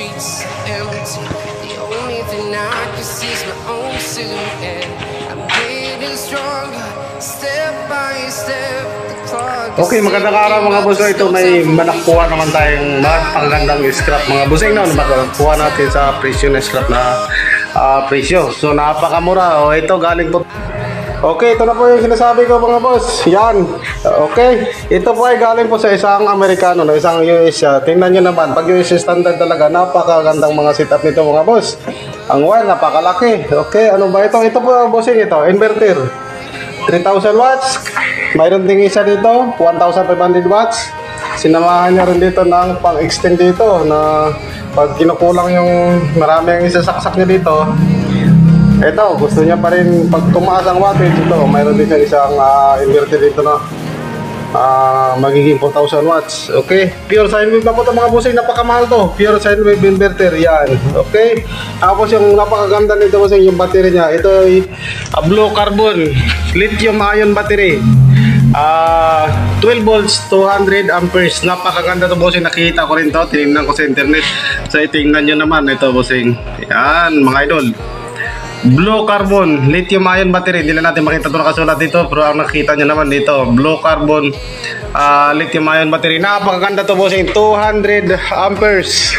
streets empty. The only thing I can see is my own silhouette. I'm getting stronger, step by step. Okay, magandang araw mga boss. Ito may manakkuha naman tayong magandang scrap mga bossing, no? Magkuha natin sa presyo na scrap na presyo. So napakamura. O ito galing po. Okay, ito na po yung sinasabi ko mga boss. Yan. Okay. Ito po ay galing po sa isang Amerikano, no? Isang US. Tingnan nyo naman. Pag US standard talaga, napakagandang mga setup nito mga boss. Ang wire, napakalaki. Okay, ano ba ito? Ito po ang bossing ito. Inverter. 3,000 watts. Mayroon ding isa dito, 1,500 watts. Sinamahan niya rin dito ng pang-extend dito na pag kinukulang yung marami ang isasaksak niya dito. Ito, gusto niya pa rin pag tumaas ang wattage ito. Mayroon din isang inverter dito na magiging 4,000 watts. Okay, pure sine wave na po ito mga bossing. Napakamahal to, pure sine wave inverter. Yan, okay. Tapos yung napakaganda nito bossing, yung battery niya. Ito ay blue carbon lithium ion battery. 12 volts, 200 amperes. Napakaganda to bossing. Nakita ko rin to, tinignan ko sa internet. So tingnan nyo naman ito bossing. Yan mga idol, blue carbon lithium ion battery. Hindi na natin makita ito nakasulat dito, pero ang nakita nyo naman dito, blue carbon lithium ion battery. Napakaganda to bossing. 200 amperes,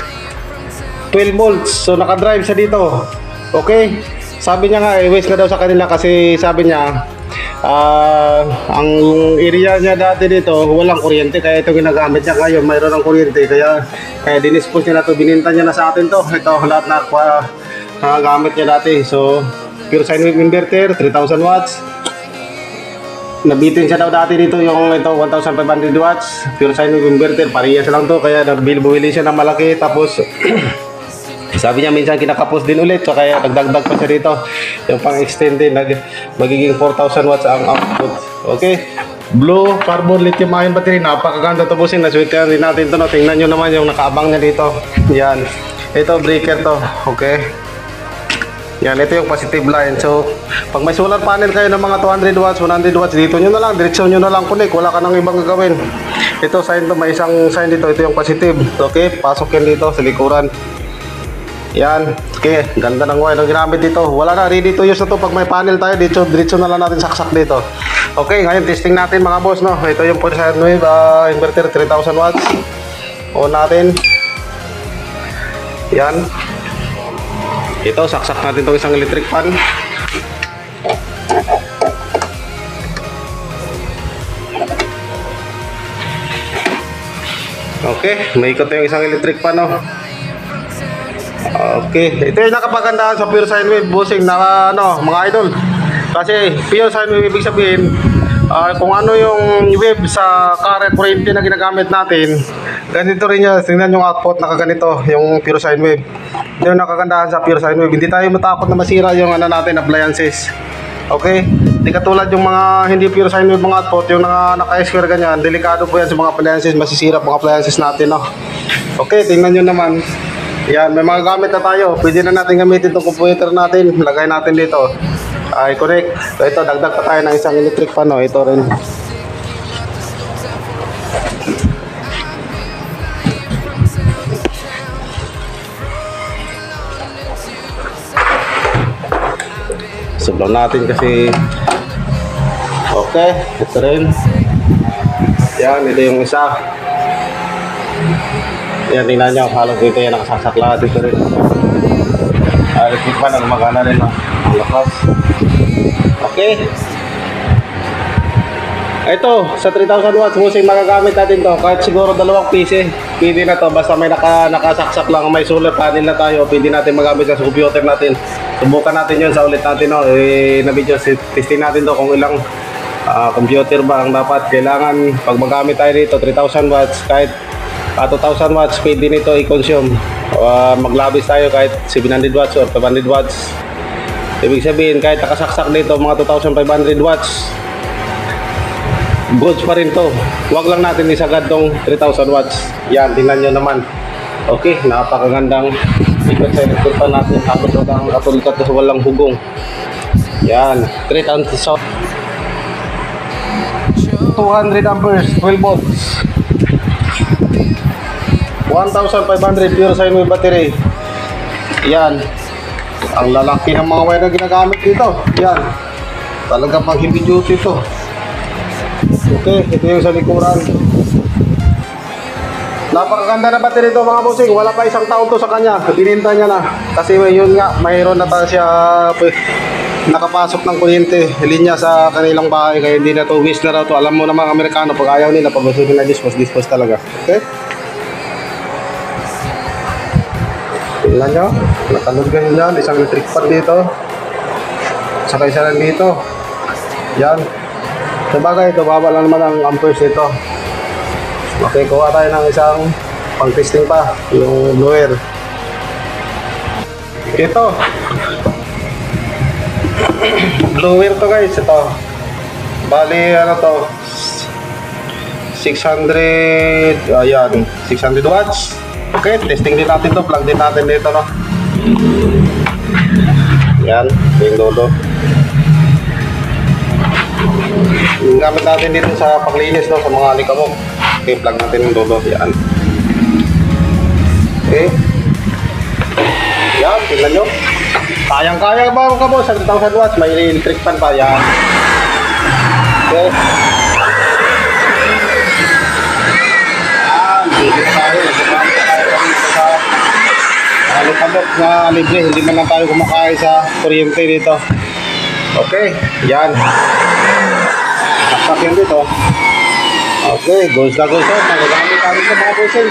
12 volts. So nakadrive siya dito. Okay, sabi niya nga waste na daw sa kanila kasi sabi niya ang area niya dati dito walang kuryente, kaya ito ginagamit niya. Ngayon mayroon ng kuryente, kaya dinispose niya na to, bininta niya na sa atin to. Ito lahat na gamit niya dati. So pure sine wave inverter, 3,000 watts. Nabitin siya daw dati dito yung ito 1,500 watts pure sine wave inverter, parehas lang to, kaya nagbilbuili siya ng malaki. Tapos sabi niya minsan kinakapos din ulit, so kaya nagdagdag pa siya dito yung pang-extend din, magiging 4,000 watts ang output. Okay, blue carbon lithium ion battery. Napakaganda to bossing. Nasweetan din natin to, no? Tingnan nyo naman yung nakaabang niya dito. Yan, ito breaker to. Okay, yan, ito yung positive line. So pag may solar panel kayo ng mga 200 watts 100 watts, dito nyo na lang, diretsyon nyo na lang connect, wala ka nang ibang gagawin. Ito sign to, may isang sign dito, ito yung positive. Okay, pasok yan dito sa likuran. Yan, okay, ganda ng wire na ginamit dito. Wala na, ready to use na to. Pag may panel tayo dito, diretso na lang natin saksak dito. Okay, ngayon testing natin mga boss, no? Ito yung pure sine wave inverter, 3,000 watts. On natin. Yan. Ito, saksak natin itong isang electric fan. Okay, may ikot yung isang electric fan, no? Okay, ito yung nakapagandahan sa pure sine wave bossing na mga idol. Kasi pure sine wave ibig sabihin kung ano yung wave sa current kuryente na ginagamit natin, ganito rin yan. Tingnan yung output, nakaganito yung pure sine wave. Ito yung nakagandahan sa pure sine wave. Hindi tayo matakot na masira yung natin appliances. Okay, hindi katulad yung mga hindi pure sine wave mga output, yung naka-square ganyan, delikado po yan sa mga appliances, masisira mga appliances natin, no? Okay, tingnan nyo naman. Yan, may mga gamit na tayo. Pwede na natin gamitin itong computer natin. Lagay natin dito. Ay, connect. So ito, dagdag pa tayo ng isang electric fan, no? Ito rin. Sublang natin kasi. Okay, ito rin. Yan, ito yung isa. Yan, tingnan nyo, halos dito yan nakasaksak lahat dito rin. Electric fan, magana rin, no? Ang lakas. Okay, ito sa 3,000 watts bossing, magagamit natin to kahit siguro 2 PC. Pwede na to, basta may nakasaksak lang, may solar panel na tayo, pwede natin magamit sa computer natin. Subukan natin yun sa ulit natin, no? Na video testing natin to kung ilang computer ba ang dapat kailangan pag magamit tayo dito. 3,000 watts kahit 2,000 watts pwede nito i-consume. Maglabis tayo kahit 700 watts or 500 watts. Ibig sabihin kahit nakasaksak dito mga 2,500 watts, goods pa rin to. Huwag lang natin isagad tong 3,000 watts. Yan, tingnan nyo naman. Okay, napakagandang ikot sa electric fan natin. Halos ang katulad sa walang hugong. Yan, 3,000 200 amperes, 12 volts. 1,500 pure sine wave battery. Yan. Ang lalaki ng mga wire na ginagamit dito. Yan. Talaga pang heavy duty ito. Okay, ito yung sa likuran. Napakaganda na battery ito mga bossing. Wala pa isang taon to sa kanya. Bininta niya na. Kasi yun nga, mayroon na tayo siya nakapasok ng kuryente linya sa kanilang bahay. Kaya hindi na to, wish na raw to. Alam mo naman Amerikano, pag ayaw nila, pag gusto nila dispose talaga. Okay? Tingnan nyo, nakalod ganyan yan, isang electric fan dito, saka isa lang dito. Yan. Sabagay, ito baba lang naman ang amperes dito. Okay, kuha tayo ng isang pang testing pa, yung blower. Ito blower to guys, ito bali ano to, 600, ayan, 600 watts. Okay, testing din natin to, plug din natin dito, no? Yan, yung dodo. Yung gamit natin dito sa paglinis, no, sa mga alikabok. Okay, plug natin yung dodo, yan. Okay. Yan, tingnan nyo. Kayang-kaya ba mga boss? 1,000 watts, may electric fan pa, yan. Okay. Yan, dito tayo. Alok-alok na libre, hindi man lang tayo kumakain sa kuryente dito. Okay, yan. Saksak yun dito. Okay, goes na goes out. Magagamit natin sa mga bossing.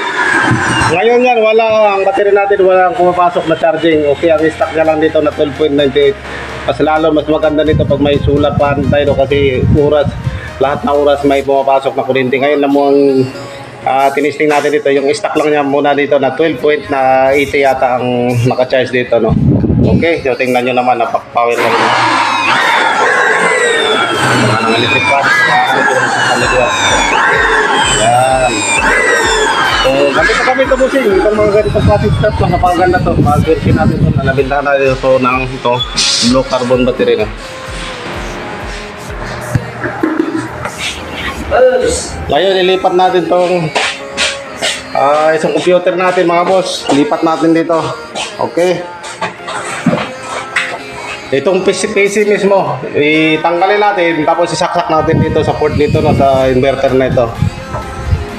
Ngayon yan, wala ang battery natin, walang pumapasok na charging. Okay, ang stock niya lang dito na 12.98. Mas lalo, mas maganda nito pag may sulat pa tayo kasi oras, lahat na oras may pumapasok na kuryente. Ngayon lang mo ang tinisting natin dito, yung stock lang niya muna dito na 12.80 yata ang naka-charge dito, no? Okay, so tingnan nyo naman, napak-power lang yun. Mga ng electric fan, yan. So, ganito kami ito busing, itong mga ganitong plastic stuff, napakaganda to, mag-version natin ito, nabindahan natin ito ng blue carbon battery, no? Ngayon, ilipat natin tong isang computer natin mga boss. Lipat natin dito. Okay. Itong PC mismo, itanggalin natin tapos isaksak natin dito sa port dito na sa inverter na ito.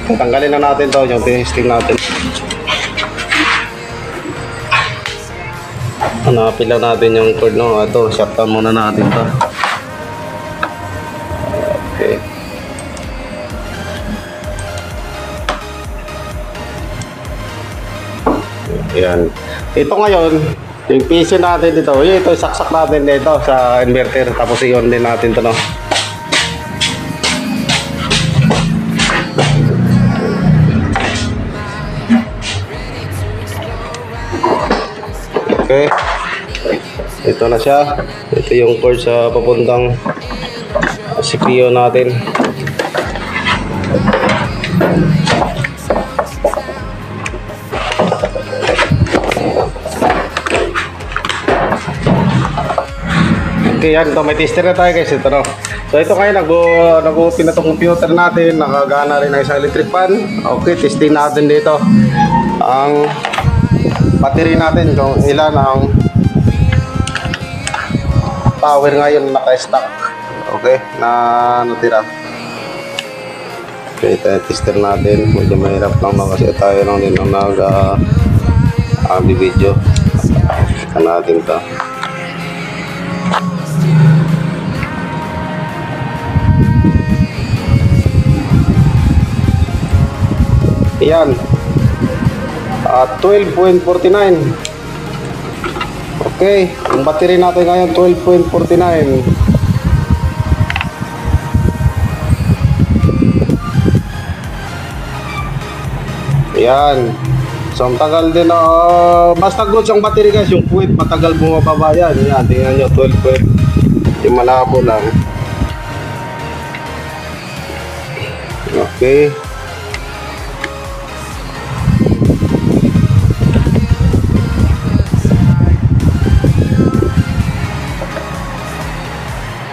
Tanggalin na natin to, yung testing natin. Hanapin lang natin yung cord, no. Ito, shutdown muna natin to. Okay. Yan. Ito ngayon, yung PC natin dito, ito saksak natin dito sa inverter tapos i-on din natin to, no. Okay. Ito na siya. Ito yung cord sa papuntang CPU natin. Okay, yan. Ito, may tester na tayo guys. Ito, no. So, ito ngayon, nag-open na itong computer natin. Nakagana rin ang isang electric fan. Okay, testing natin dito ang battery natin. Kung ilan ang power ngayon naka-stack. Okay, na natira. Okay, ito yung tester natin. Medyo mahirap lang na kasi tayo lang din ang nag-video. Ito natin ito. Yan. 12.49. Okay, ang battery natin ngayon 12.49. Yan. So ang tagal din, basta good yung battery guys, yung puwit matagal bumababa yan. Yan, tingnan nyo, 12. Yung malabo lang. Okay.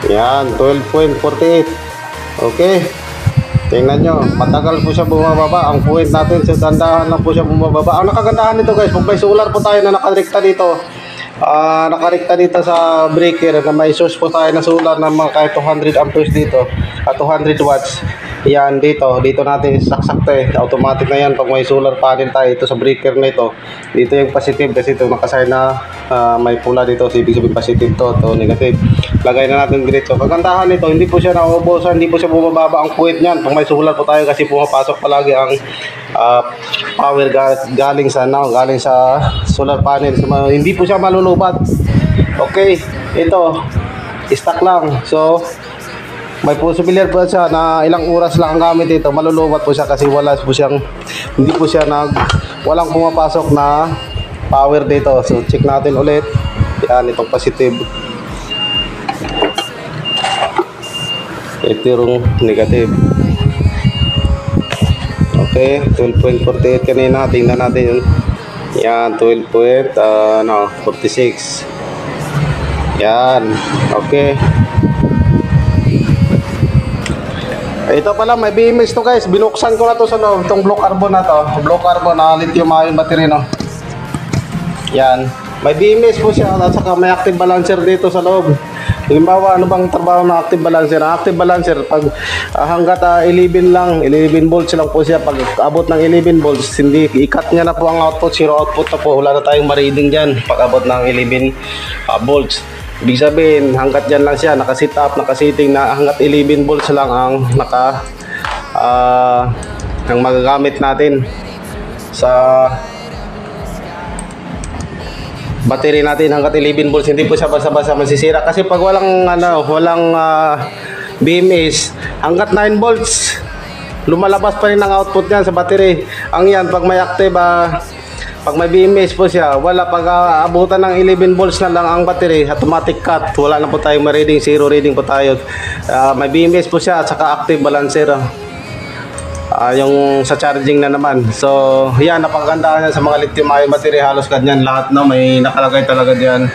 Yan, 12.48. Okay. Tingnan nyo, matagal po siya bumababa. Ang point natin, sa dandahan lang po siya bumababa. Ang nakagandahan nito guys, pag may solar po tayo na nakarekta dito, nakarekta dito sa breaker, na may source po tayo na solar na mga kahit 200 amperes dito, at 200 watts. Yan, dito natin saksak eh. Automatic na yan pag may solar panel tayo ito sa breaker na ito. Dito yung positive kasi ito nakasign na may pula dito. So, ibig sabihin positive to negative. Lagay na natin dito. Kagandahan nito, hindi po siya nauubusan, hindi po siya bumababa ang puwit niyan. Pag may solar po tayo kasi pumapasok palagi ang power galing sa solar panel. So, hindi po siya malulubat. Okay, ito stock lang. So, may possibility po siya na ilang oras lang ang gamit dito, malulubat po siya kasi hindi po siya walang pumapasok na power dito. So check natin ulit. Yan, itong positive. Ito yung negative. Okay, 12.48 kanina. Tingnan natin yun. Yan, 46. Yan, okay. Ito pala, may BMS to guys. Binuksan ko na to sa loob. Itong blue carbon na to. Blue carbon na lithium ion battery, no? Yan. May BMS po siya. At saka may active balancer dito sa loob. Halimbawa, ano bang trabaho ng active balancer? Ang active balancer, pag hanggat 11 volts lang po siya. Pag abot ng 11 volts, hindi i-cut niya na po ang output. Zero output na po. Wala na tayong ma-reading dyan. Pag abot ng 11 volts. Ibig sabihin, hanggat dyan lang siya, nakasit up, nakasiting na hanggat 11 volts lang ang ang magagamit natin sa battery natin. Hanggat 11 volts, hindi po siya basta-basta masisira. Kasi pag walang BMS, hanggat 9 volts, lumalabas pa rin ang output niyan sa battery. Ang yan, pag may active, pag may BMS po siya, wala. Pag abutan ng 11 volts na lang ang battery, automatic cut. Wala na po tayong ma-reading, zero reading po tayo. May BMS po siya at saka active balancer. Yung sa charging na naman. So, yan, napakaganda niya sa mga lithium ion battery. Halos ganyan lahat, no? May nakalagay talaga diyan.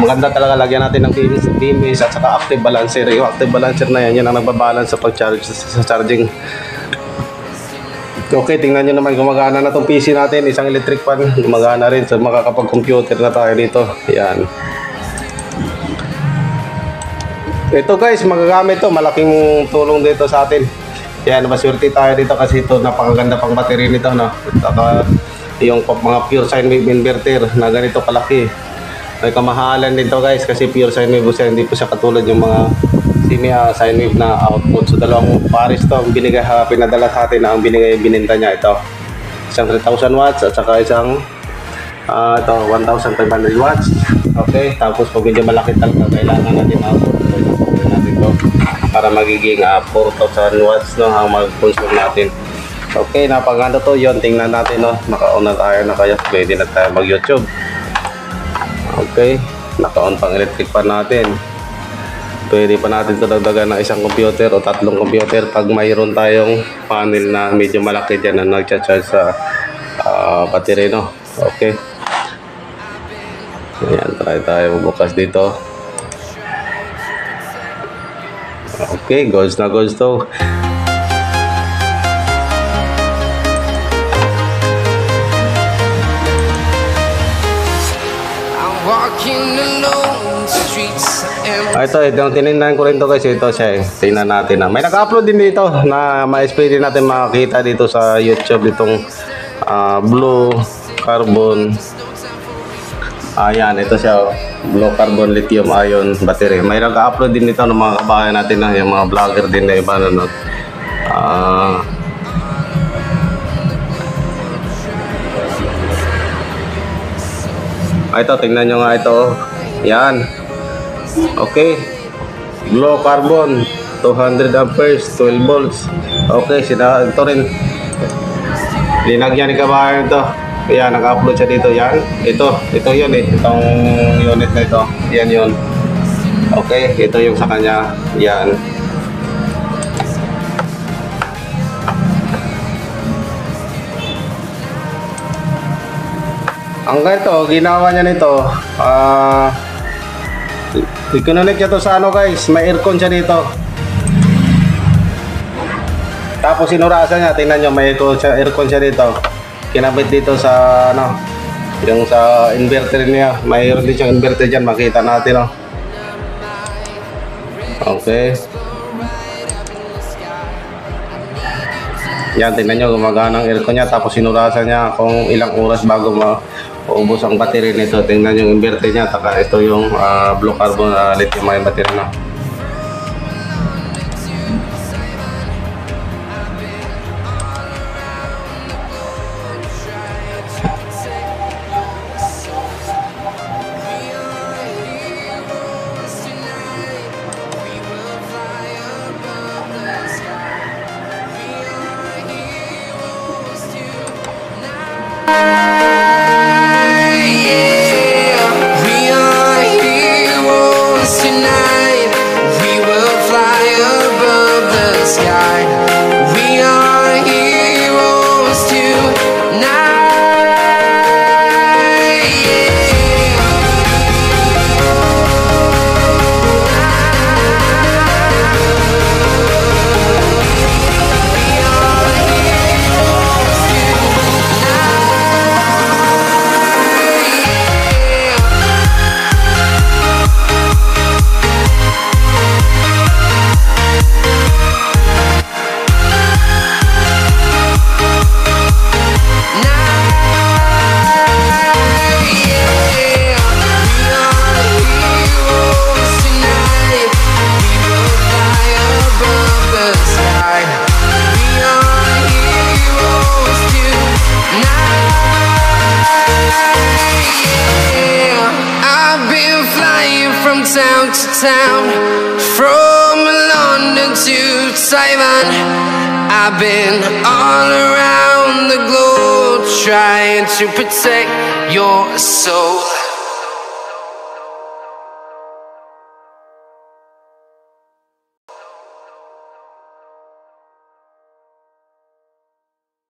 Maganda talaga, lagyan natin ng BMS at saka active balancer. Yung active balancer na yan, yan ang nagbabalance sa pag-charge sa charging. Okay, tingnan nyo naman, gumagana na itong PC natin. Isang electric fan, gumagana rin. So makakapag-computer na tayo dito. Yan. Ito guys, magagamit to. Malaking tulong dito sa atin. Yan, maswerte tayo dito kasi ito napakaganda pang battery nito, no? Saka yung mga pure sine wave inverter na ganito kalaki. May kamahalan din to guys kasi pure sine wave siya. Hindi po siya katulad yung mga sine wave na output. So dalawang pares to ang binigay, pinadala sa atin na ang bininta niya. Ito isang 3,000 watts at saka isang ito 1,500 watts. Okay, tapos pag medyo malaki talaga kailangan natin output natin to para magiging 4,000 watts, no, ang mag-consume natin. Okay, napaganda to. Yon, tingnan natin, no, naka-on na tayo na, kaya pwede na tayo mag YouTube. Okay, naka-on pang electric pan natin. Pwede pa natin ito dagdagan ng isang computer o tatlong computer pag mayroon tayong panel na medyo malaki dyan na nagcha-charge sa battery, no? Okay. Ayan, try tayo bukas dito. Okay, goals na goals to. Ito, tinignan ko rin to guys. Ito siya, tingnan natin na. May nag-upload din dito na ma-display din natin makakita dito sa YouTube itong blue carbon. Ayan, ito siya, blue carbon lithium ion battery. May nag-upload din dito ng mga kabayan natin na yung mga vlogger din na iba na ito, tingnan nyo nga ito. Yan. Okay, blue carbon 200 amperes 12 volts. Okay, ito rin linagyan ni kabayan ito. Kaya nag-upload siya dito. Yan, ito yun eh, itong unit na ito. Yan yun. Okay, ito yung sa kanya. Yan. Ang ganito, ginawa niya nito, i-connect niya to sa ano guys, may aircon siya dito. Tapos sinurasan niya, tingnan nyo, may aircon siya dito. Kinabit dito sa ano, yung sa inverter niya. Mayroon din siyang inverter dyan, makita natin, no? Okay. Yan, tingnan nyo, gumagana ang aircon niya. Tapos sinurasan niya kung ilang oras bago maubos ang battery nito. Tingnan yung inverter niya. Taka ito yung blue carbon lithium ion battery na. Town to town, from London to Taiwan, I've been all around the globe trying to protect your soul.